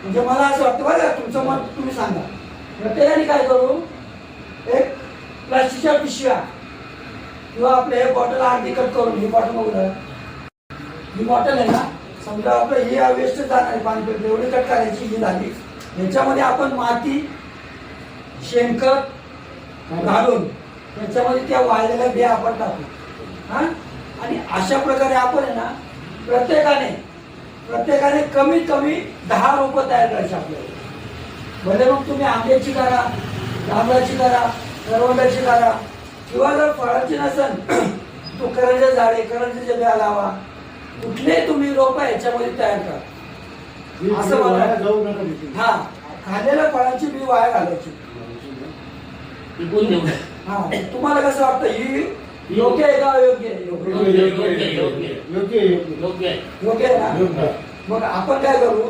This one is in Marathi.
म्हणजे मला असं वाटतं बघा, तुमचं मत तुम्ही सांगा. प्रत्येकाने काय करू, एक प्लास्टिकच्या पिशव्या किंवा आपले हे बॉटल अर्धी कट करून, ही बॉटल बघूया, ही बॉटल आहे ना, समजा आपलं ही वेस्ट जाणार पाणी पितो एवढी कट करायची, ही झाली. याच्यामध्ये आपण माती शेणखत घालून त्याच्यामध्ये त्या वाळलेल्या बिया आपण टाकू. हा, आणि अशा प्रकारे आपण आहे ना प्रत्येकाने कमीत कमी 10 रोपं तयार करायची आपल्याला. भले मग तुम्ही आंब्याची करा, जांभळाची करा, करवंदाची करा, किंवा जर फळाची नसेल तो करंजे झाडे, करंजेच्या बिया लावा, कुठले तुम्ही रोप याच्यामध्ये तयार करा. असं मला हा, खाल्लेल्या फळांची बी वाया घालायची. हा, तुम्हाला कसं वाटतं, ही योग्य आहे का अयोग्य आहे? योग्य आहे ना. मग आपण काय करू,